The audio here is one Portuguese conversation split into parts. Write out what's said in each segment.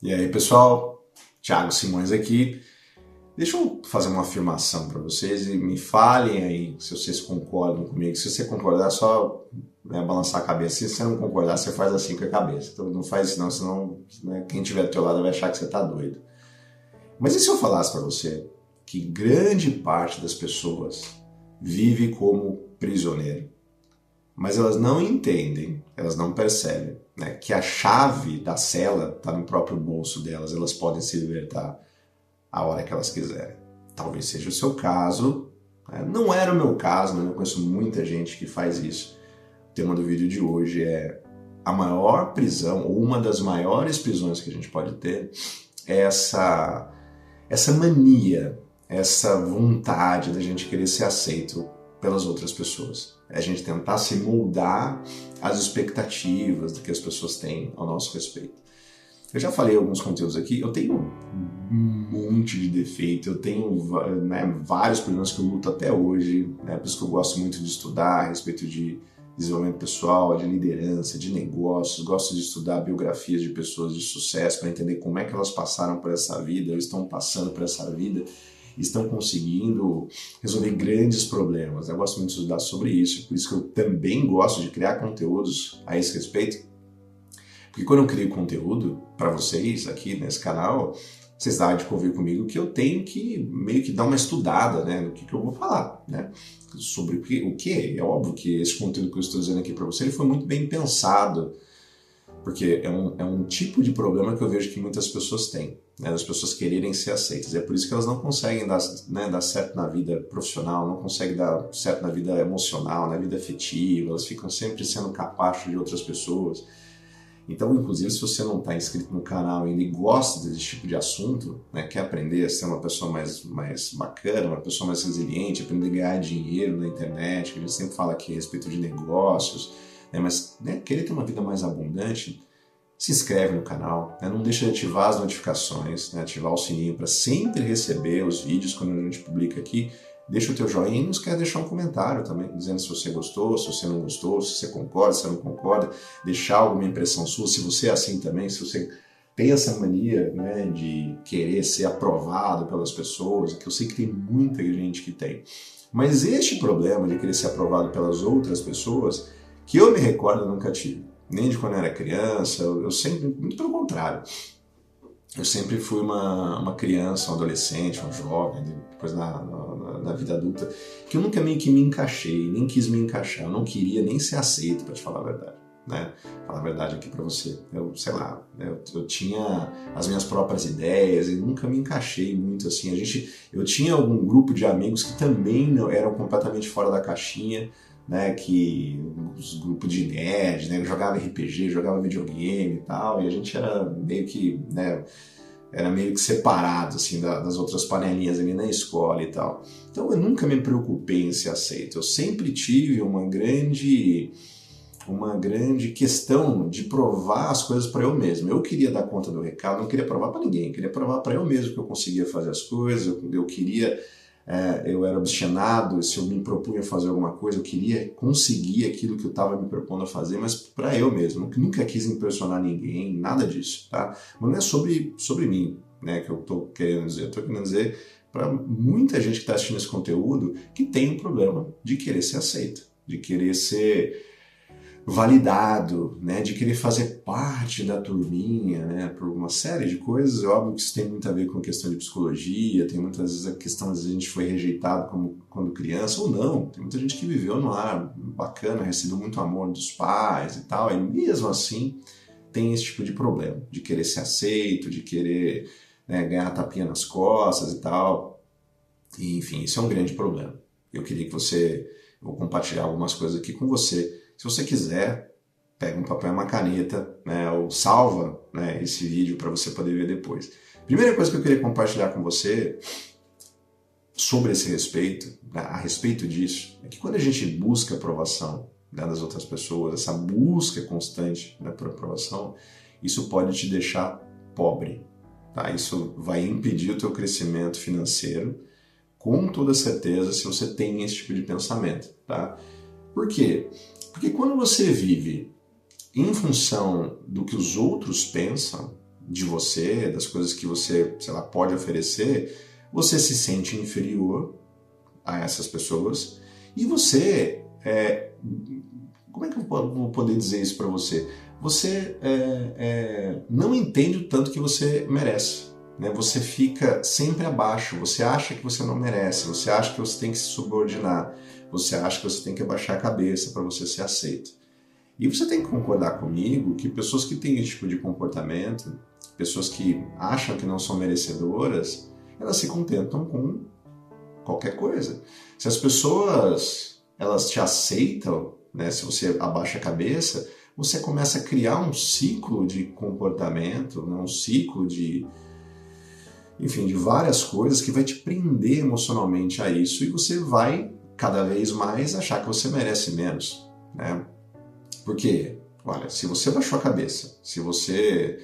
E aí, pessoal, Thiago Simões aqui. Deixa eu fazer uma afirmação para vocês e me falem aí se vocês concordam comigo. Se você concordar, é só balançar a cabeça. Se você não concordar, você faz assim com a cabeça. Então não faz isso não, senão quem estiver do teu lado vai achar que você está doido. Mas e se eu falasse para você que grande parte das pessoas vive como prisioneiro? Mas elas não entendem, elas não percebem, né, que a chave da cela está no próprio bolso delas, elas podem se libertar a hora que elas quiserem. Talvez seja o seu caso, né? Não era o meu caso, mas eu conheço muita gente que faz isso. O tema do vídeo de hoje é a maior prisão, ou uma das maiores prisões que a gente pode ter, é essa mania, essa vontade da gente querer ser aceito pelas outras pessoas. É a gente tentar se moldar às expectativas do que as pessoas têm ao nosso respeito. Eu já falei alguns conteúdos aqui, eu tenho um monte de defeito, eu tenho vários problemas que eu luto até hoje, por isso que eu gosto muito de estudar a respeito de desenvolvimento pessoal, de liderança, de negócios, gosto de estudar biografias de pessoas de sucesso para entender como é que elas passaram por essa vida, ou estão passando por essa vida, estão conseguindo resolver grandes problemas. Eu gosto muito de estudar sobre isso, por isso que eu também gosto de criar conteúdos a esse respeito, porque quando eu crio conteúdo para vocês aqui nesse canal, vocês devem de convir comigo que eu tenho que meio que dar uma estudada, né, no que eu vou falar, né, sobre o que. É óbvio que esse conteúdo que eu estou dizendo aqui para você, ele foi muito bem pensado, porque é um tipo de problema que eu vejo que muitas pessoas têm, né, das pessoas quererem ser aceitas. É por isso que elas não conseguem dar certo na vida profissional, não conseguem dar certo na vida emocional, na vida afetiva, elas ficam sempre sendo capacho de outras pessoas. Então, inclusive, se você não está inscrito no canal ainda e gosta desse tipo de assunto, né, quer aprender a ser uma pessoa mais bacana, uma pessoa mais resiliente, aprender a ganhar dinheiro na internet, que a gente sempre fala aqui a respeito de negócios, mas querer ter uma vida mais abundante, se inscreve no canal, não deixa de ativar as notificações, ativar o sininho para sempre receber os vídeos quando a gente publica aqui. Deixa o teu joinha e não esquece de deixar um comentário também, dizendo se você gostou, se você não gostou, se você concorda, se você não concorda, deixar alguma impressão sua, se você é assim também, se você tem essa mania, de querer ser aprovado pelas pessoas, que eu sei que tem muita gente que tem. Mas este problema de querer ser aprovado pelas outras pessoas, que eu me recordo, eu nunca tive. Nem de quando eu era criança, eu sempre, muito pelo contrário. Eu sempre fui uma criança, um adolescente, um jovem, depois na vida adulta, que eu nunca meio que me encaixei, nem quis me encaixar, eu não queria nem ser aceito, para te falar a verdade, né? Falar a verdade aqui para você. Eu, sei lá, eu tinha as minhas próprias ideias e nunca me encaixei muito assim. Eu tinha algum grupo de amigos que também eram completamente fora da caixinha, que os grupos de nerd, jogava RPG, jogava videogame e tal, e a gente era meio que, separado assim das outras panelinhas ali na escola e tal. Então eu nunca me preocupei em ser aceito. Eu sempre tive uma grande questão de provar as coisas para eu mesmo. Eu queria dar conta do recado, não queria provar para ninguém, queria provar para eu mesmo que eu conseguia fazer as coisas, eu queria. Eu era obstinado, se eu me propunha a fazer alguma coisa, eu queria conseguir aquilo que eu estava me propondo a fazer, mas para eu mesmo, nunca quis impressionar ninguém, nada disso, tá? Mas não é sobre mim, que eu estou querendo dizer, eu estou querendo dizer para muita gente que está assistindo esse conteúdo que tem um problema de querer ser aceito, de querer ser validado, de querer fazer parte da turminha, por uma série de coisas. É óbvio que isso tem muito a ver com a questão de psicologia, tem muitas vezes a questão de a gente foi rejeitado quando criança, ou não. Tem muita gente que viveu num lar bacana, recebeu muito amor dos pais e tal, e mesmo assim tem esse tipo de problema, de querer ser aceito, de querer ganhar tapinha nas costas e tal. E, enfim, isso é um grande problema. Eu queria que vou compartilhar algumas coisas aqui com você. Se você quiser, pega um papel e uma caneta, ou salva esse vídeo para você poder ver depois. Primeira coisa que eu queria compartilhar com você sobre esse respeito, a respeito disso, é que quando a gente busca aprovação das outras pessoas, essa busca constante por aprovação, isso pode te deixar pobre. Tá? Isso vai impedir o teu crescimento financeiro, com toda certeza, se você tem esse tipo de pensamento. Tá? Por quê? Porque quando você vive em função do que os outros pensam, de você, das coisas que você, sei lá, pode oferecer, você se sente inferior a essas pessoas e você, como é que eu vou poder dizer isso para você? Você não entende o tanto que você merece. Né? Você fica sempre abaixo, você acha que você não merece, você acha que você tem que se subordinar, você acha que você tem que abaixar a cabeça para você ser aceito. E você tem que concordar comigo que pessoas que têm esse tipo de comportamento, pessoas que acham que não são merecedoras, elas se contentam com qualquer coisa. Se as pessoas elas te aceitam, né, se você abaixa a cabeça, você começa a criar um ciclo de comportamento, né, um ciclo de várias coisas que vai te prender emocionalmente a isso e você vai cada vez mais achar que você merece menos, né? Porque, olha, se você baixou a cabeça, se você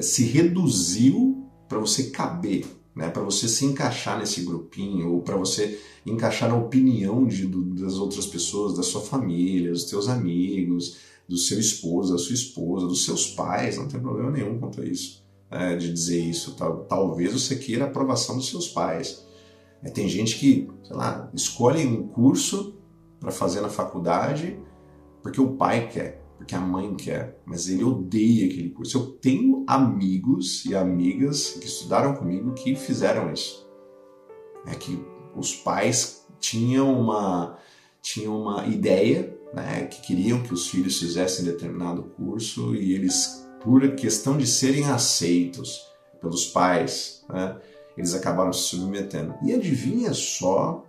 se reduziu para você caber, né, para você se encaixar nesse grupinho ou para você encaixar na opinião das outras pessoas, da sua família, dos teus amigos, do seu esposo, da sua esposa, dos seus pais, não tem problema nenhum quanto a isso. De dizer isso, talvez você queira a aprovação dos seus pais. Tem gente que, sei lá, escolhe um curso para fazer na faculdade porque o pai quer, porque a mãe quer, mas ele odeia aquele curso. Eu tenho amigos e amigas que estudaram comigo que fizeram isso. Que os pais tinham uma ideia, né, que queriam que os filhos fizessem determinado curso e eles, por questão de serem aceitos pelos pais, né, eles acabaram se submetendo. E adivinha só,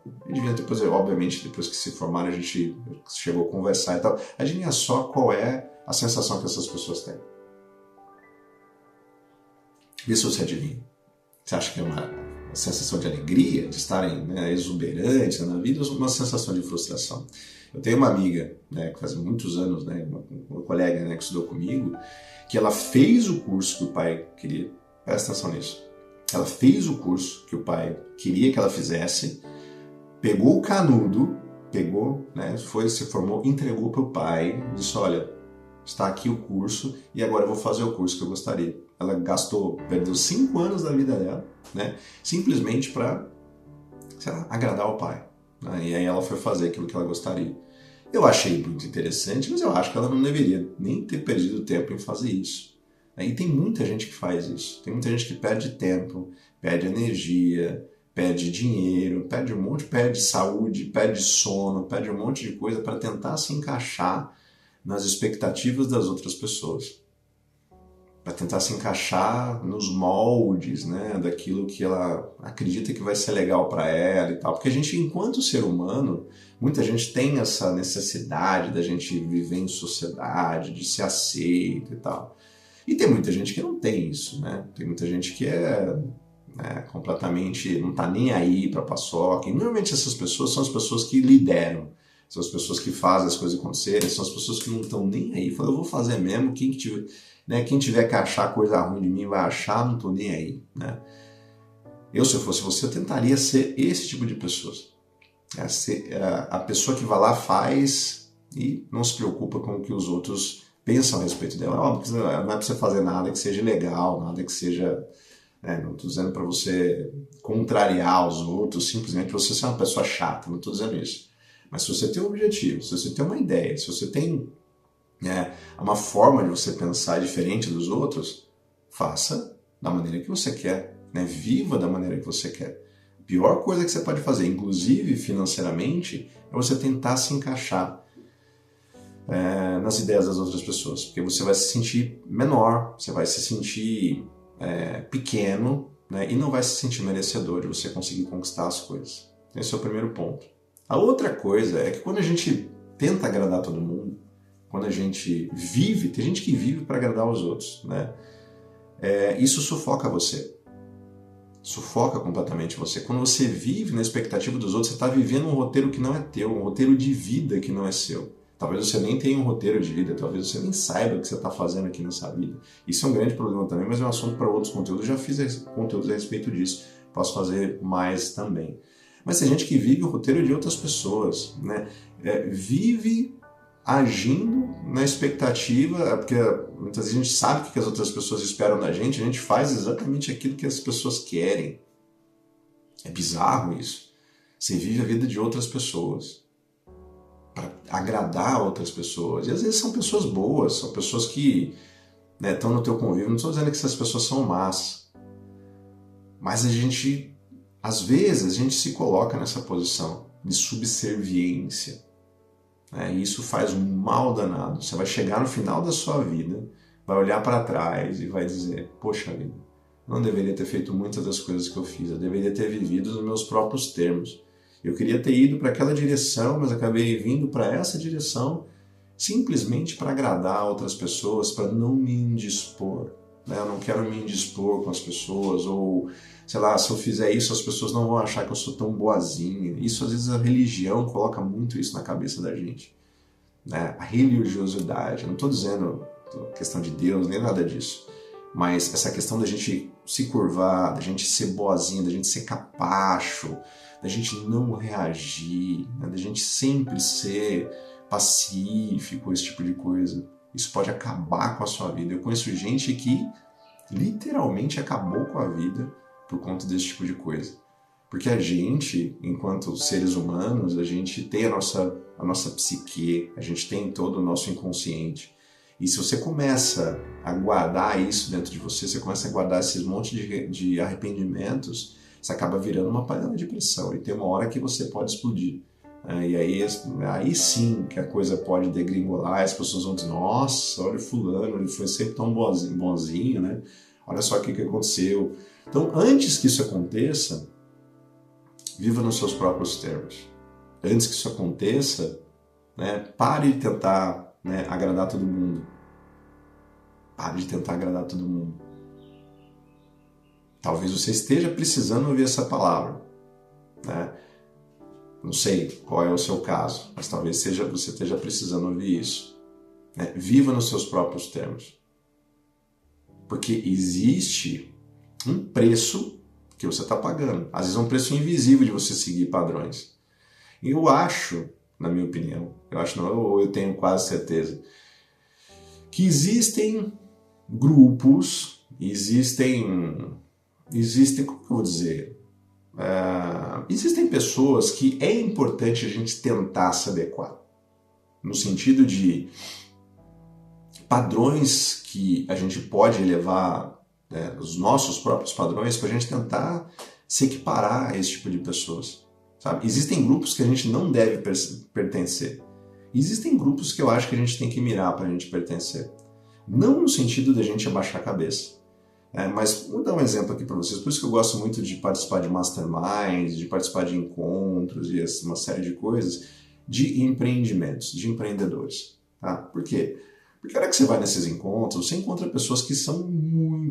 depois, obviamente, depois que se formaram, a gente chegou a conversar e tal, adivinha só qual é a sensação que essas pessoas têm. Vê se você adivinha. Você acha que é uma sensação de alegria, de estarem, né, exuberantes na vida, ou uma sensação de frustração? Eu tenho uma amiga, né, que faz muitos anos, né, uma colega, né, que estudou comigo, que ela fez o curso que o pai queria. Presta atenção nisso. Ela fez o curso que o pai queria que ela fizesse, pegou o canudo, né, se formou, entregou para o pai, disse, olha, está aqui o curso e agora eu vou fazer o curso que eu gostaria. Ela perdeu 5 anos da vida dela, né, simplesmente para, sei lá, agradar o pai. Né, e aí ela foi fazer aquilo que ela gostaria. Eu achei muito interessante, mas eu acho que ela não deveria nem ter perdido tempo em fazer isso. E tem muita gente que faz isso. Tem muita gente que perde tempo, perde energia, perde dinheiro, perde saúde, perde sono, perde um monte de coisa para tentar se encaixar nas expectativas das outras pessoas. Para tentar se encaixar nos moldes, né, daquilo que ela acredita que vai ser legal para ela e tal. Porque a gente, enquanto ser humano, muita gente tem essa necessidade da gente viver em sociedade, de ser aceito e tal. E tem muita gente que não tem isso, né? Tem muita gente que completamente, não tá nem aí para paçoca. E normalmente essas pessoas são as pessoas que lideram, são as pessoas que fazem as coisas acontecerem, são as pessoas que não estão nem aí. Falam, eu vou fazer mesmo, quem tiver que achar coisa ruim de mim vai achar, não tô nem aí, né? Se eu fosse você, eu tentaria ser esse tipo de pessoas. A pessoa que vai lá, faz e não se preocupa com o que os outros pensam a respeito dela. Óbvio, não é para você fazer nada que seja legal, nada que seja... não estou dizendo para você contrariar os outros, simplesmente você ser uma pessoa chata, não estou dizendo isso. Mas se você tem um objetivo, se você tem uma ideia, se você tem uma forma de você pensar diferente dos outros, faça da maneira que você quer, né? Viva da maneira que você quer. A pior coisa que você pode fazer, inclusive financeiramente, é você tentar se encaixar nas ideias das outras pessoas, porque você vai se sentir menor, você vai se sentir pequeno, né, e não vai se sentir merecedor de você conseguir conquistar as coisas. Esse é o primeiro ponto. A outra coisa é que quando a gente tenta agradar todo mundo, quando a gente vive, tem gente que vive para agradar os outros, né, isso sufoca você. Sufoca completamente você. Quando você vive na expectativa dos outros, você está vivendo um roteiro que não é teu, um roteiro de vida que não é seu. Talvez você nem tenha um roteiro de vida, talvez você nem saiba o que você está fazendo aqui nessa vida. Isso é um grande problema também, mas é um assunto para outros conteúdos. Eu já fiz conteúdos a respeito disso, posso fazer mais também. Mas tem gente que vive o roteiro de outras pessoas, né? Vive agindo na expectativa, porque muitas vezes a gente sabe o que as outras pessoas esperam da gente, a gente faz exatamente aquilo que as pessoas querem. É bizarro isso. Você vive a vida de outras pessoas para agradar outras pessoas. E às vezes são pessoas boas, são pessoas que estão no teu convívio. Não estou dizendo que essas pessoas são más, mas às vezes a gente se coloca nessa posição de subserviência. E isso faz um mal danado. Você vai chegar no final da sua vida, vai olhar para trás e vai dizer, poxa vida, não deveria ter feito muitas das coisas que eu fiz, eu deveria ter vivido nos meus próprios termos. Eu queria ter ido para aquela direção, mas acabei vindo para essa direção simplesmente para agradar outras pessoas, para não me indispor. Eu não quero me indispor com as pessoas, ou, sei lá, se eu fizer isso, as pessoas não vão achar que eu sou tão boazinha. Isso, às vezes, a religião coloca muito isso na cabeça da gente. A religiosidade, eu não estou dizendo questão de Deus, nem nada disso, mas essa questão da gente se curvar, da gente ser boazinha, da gente ser capacho, da gente não reagir, da gente sempre ser pacífico, esse tipo de coisa. Isso pode acabar com a sua vida. Eu conheço gente que literalmente acabou com a vida por conta desse tipo de coisa. Porque a gente, enquanto seres humanos, a gente tem a nossa psique, a gente tem todo o nosso inconsciente. E se você começa a guardar isso dentro de você, você começa a guardar esses montes de arrependimentos, você acaba virando uma panela de pressão. E tem uma hora que você pode explodir. E aí sim que a coisa pode degringolar, as pessoas vão dizer, nossa, olha o fulano, ele foi sempre tão bonzinho, né? Olha só o que aconteceu. Então, antes que isso aconteça, viva nos seus próprios termos. Antes que isso aconteça, pare de tentar agradar todo mundo. Pare de tentar agradar todo mundo. Talvez você esteja precisando ouvir essa palavra, Não sei qual é o seu caso, mas talvez você esteja precisando ouvir isso. Viva nos seus próprios termos. Porque existe um preço que você está pagando. Às vezes é um preço invisível de você seguir padrões. E eu acho, na minha opinião, eu tenho quase certeza, que existem grupos, existem, como eu vou dizer, existem pessoas que é importante a gente tentar se adequar, no sentido de padrões que a gente pode elevar, os nossos próprios padrões, para a gente tentar se equiparar a esse tipo de pessoas. Sabe? Existem grupos que a gente não deve pertencer. Existem grupos que eu acho que a gente tem que mirar para a gente pertencer. Não no sentido da gente abaixar a cabeça. Mas vou dar um exemplo aqui para vocês. Por isso que eu gosto muito de participar de masterminds, de participar de encontros e uma série de coisas, de empreendimentos, de empreendedores. Tá? Por quê? Porque a hora que você vai nesses encontros, você encontra pessoas que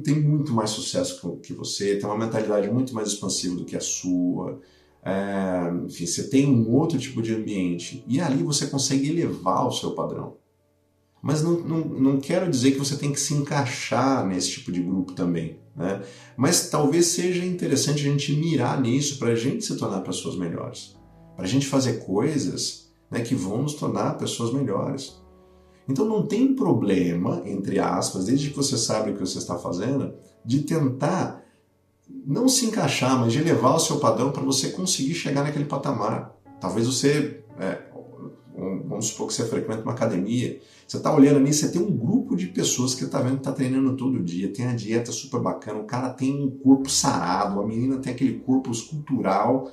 têm muito mais sucesso que você, têm uma mentalidade muito mais expansiva do que a sua. Enfim, você tem um outro tipo de ambiente. E ali você consegue elevar o seu padrão. Mas não quero dizer que você tem que se encaixar nesse tipo de grupo também. Mas talvez seja interessante a gente mirar nisso para a gente se tornar pessoas melhores. Para a gente fazer coisas que vão nos tornar pessoas melhores. Então não tem problema, entre aspas, desde que você sabe o que você está fazendo, de tentar não se encaixar, mas de elevar o seu padrão para você conseguir chegar naquele patamar. Talvez você, vamos supor que você frequenta uma academia, você está olhando ali, você tem um grupo de pessoas que está vendo que está treinando todo dia, tem a dieta super bacana, o cara tem um corpo sarado, a menina tem aquele corpo escultural.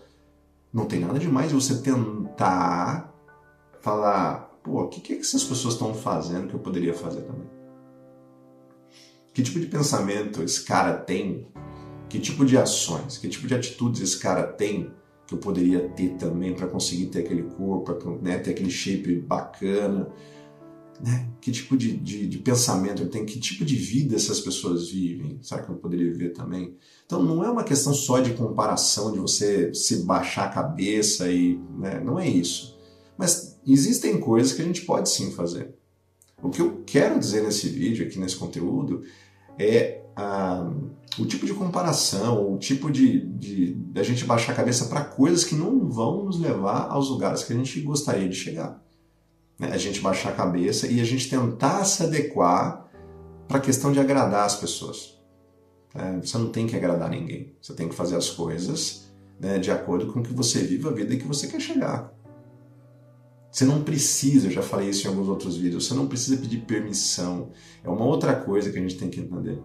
Não tem nada demais de você tentar falar, o que essas pessoas estão fazendo que eu poderia fazer também? Que tipo de pensamento esse cara tem? Que tipo de ações, que tipo de atitudes esse cara tem que eu poderia ter também para conseguir ter aquele corpo, ter aquele shape bacana? Que tipo de pensamento ele tem? Que tipo de vida essas pessoas vivem? Será que eu poderia viver também? Então não é uma questão só de comparação, de você se baixar a cabeça, não é isso. Mas existem coisas que a gente pode sim fazer. O que eu quero dizer nesse vídeo, aqui nesse conteúdo, é o tipo de comparação, o tipo de a gente baixar a cabeça para coisas que não vão nos levar aos lugares que a gente gostaria de chegar. né? A gente baixar a cabeça e a gente tentar se adequar para a questão de agradar as pessoas. Você não tem que agradar ninguém. Você tem que fazer as coisas, né, de acordo com que você vive a vida que você quer chegar. Você não precisa, eu já falei isso em alguns outros vídeos, você não precisa pedir permissão. É uma outra coisa que a gente tem que entender.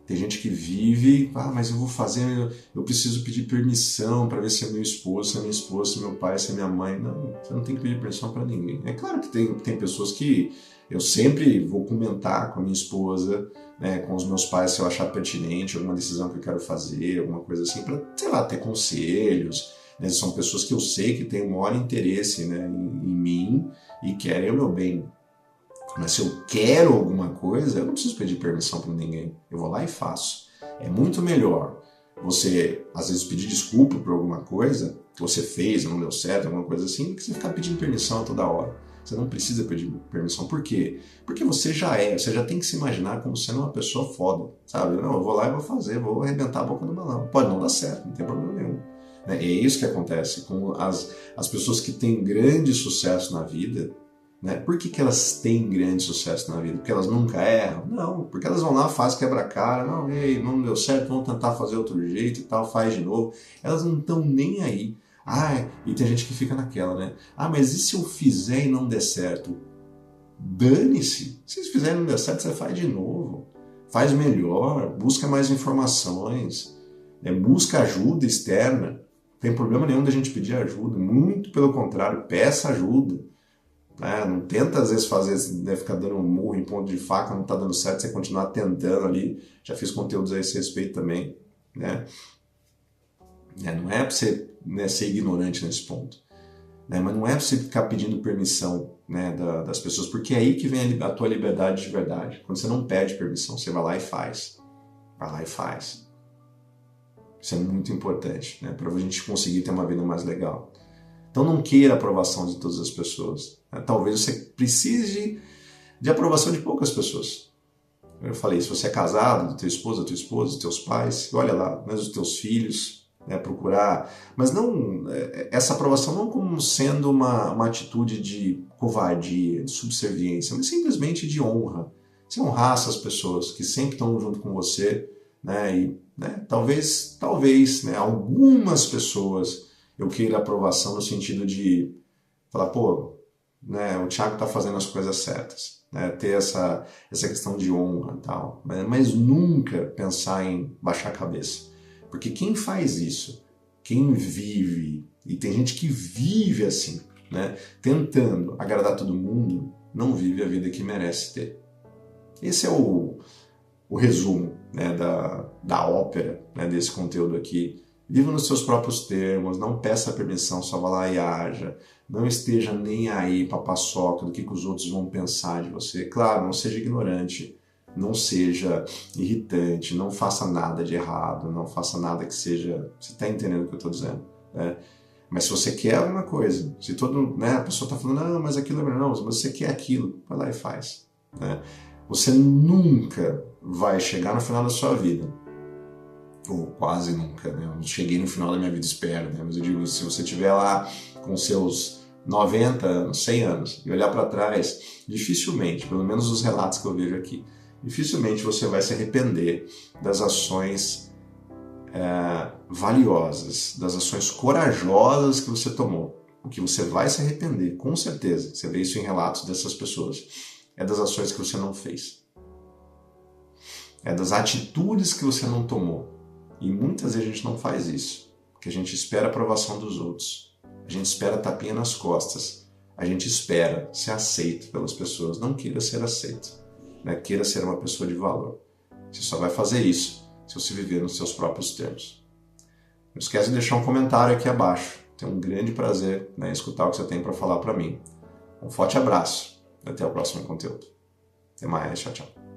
Tem gente que vive, mas eu vou fazer, eu preciso pedir permissão para ver se é meu esposo, se é minha esposa, se é meu pai, se é minha mãe. Não, você não tem que pedir permissão para ninguém. É claro que tem pessoas que eu sempre vou comentar com a minha esposa, né, com os meus pais, se eu achar pertinente, alguma decisão que eu quero fazer, alguma coisa assim, para, sei lá, ter conselhos. Né? São pessoas que eu sei que têm o maior interesse, né, em mim e querem o meu bem. Mas se eu quero alguma coisa, eu não preciso pedir permissão para ninguém. Eu vou lá e faço. É muito melhor você, às vezes, pedir desculpa por alguma coisa que você fez, não deu certo, alguma coisa assim, do que você ficar pedindo permissão toda hora. Você não precisa pedir permissão. Por quê? Porque você já tem que se imaginar como sendo uma pessoa foda, sabe? Não, eu vou lá e vou fazer, vou arrebentar a boca do balão. Pode não dar certo, não tem problema nenhum. É isso que acontece com as pessoas que têm grande sucesso na vida. Né? Por que elas têm grande sucesso na vida? Porque elas nunca erram? Não, porque elas vão lá, fazem quebra-cara, não deu certo, vão tentar fazer outro jeito e tal, faz de novo. Elas não estão nem aí. E tem gente que fica naquela, né? Mas e se eu fizer e não der certo? Dane-se. Se você fizer e não der certo, você faz de novo. Faz melhor, busca mais informações, né? Busca ajuda externa. Não tem problema nenhum da gente pedir ajuda, muito pelo contrário, peça ajuda. Não tenta às vezes ficar dando um murro em ponto de faca, não está dando certo, você continuar tentando ali. Já fiz conteúdos a esse respeito também. Né? Não é para você, né, ser ignorante nesse ponto. Né? Mas não é para você ficar pedindo permissão, né, das pessoas, porque é aí que vem a tua liberdade de verdade. Quando você não pede permissão, você vai lá e faz. Vai lá e faz. Isso é muito importante, né, para a gente conseguir ter uma vida mais legal. Então não queira a aprovação de todas as pessoas. Talvez você precise de aprovação de poucas pessoas. Eu falei, se você é casado, do teu esposo, da tua esposa, dos teus pais, olha lá, né, dos teus filhos, né, procurar. Mas não, essa aprovação não como sendo uma atitude de covardia, de subserviência, mas simplesmente de honra. Você honrar essas pessoas que sempre estão junto com você, né, e né, talvez, né, algumas pessoas eu queira aprovação no sentido de falar, né, o Thiago está fazendo as coisas certas, né, ter essa questão de honra e tal, mas nunca pensar em baixar a cabeça, porque quem faz isso, quem vive, e tem gente que vive assim, né, tentando agradar todo mundo, não vive a vida que merece ter. Esse é o resumo, né, da ópera, né, desse conteúdo aqui. Viva nos seus próprios termos, não peça permissão, só vá lá e haja. Não esteja nem aí para paçoca do que os outros vão pensar de você. Claro, não seja ignorante, não seja irritante, não faça nada de errado, não faça nada que seja... Você está entendendo o que eu estou dizendo, né? Mas se você quer alguma coisa, se a pessoa está falando, mas aquilo é melhor, não, mas você quer aquilo, vai lá e faz. Né? Você nunca vai chegar no final da sua vida, ou quase nunca, né? Eu não cheguei no final da minha vida, espero, né? Mas eu digo, se você estiver lá com seus 90 anos, 100 anos, e olhar para trás, dificilmente, pelo menos os relatos que eu vejo aqui, dificilmente você vai se arrepender das ações valiosas, das ações corajosas que você tomou. O que você vai se arrepender, com certeza, você vê isso em relatos dessas pessoas, é das ações que você não fez. É das atitudes que você não tomou. E muitas vezes a gente não faz isso, porque a gente espera a aprovação dos outros, a gente espera tapinha nas costas, a gente espera ser aceito pelas pessoas. Não queira ser aceito, né? Queira ser uma pessoa de valor. Você só vai fazer isso se você viver nos seus próprios termos. Não esquece de deixar um comentário aqui abaixo. Tenho um grande prazer, né, em escutar o que você tem para falar para mim. Um forte abraço. Até o próximo conteúdo. Até mais. Tchau, tchau.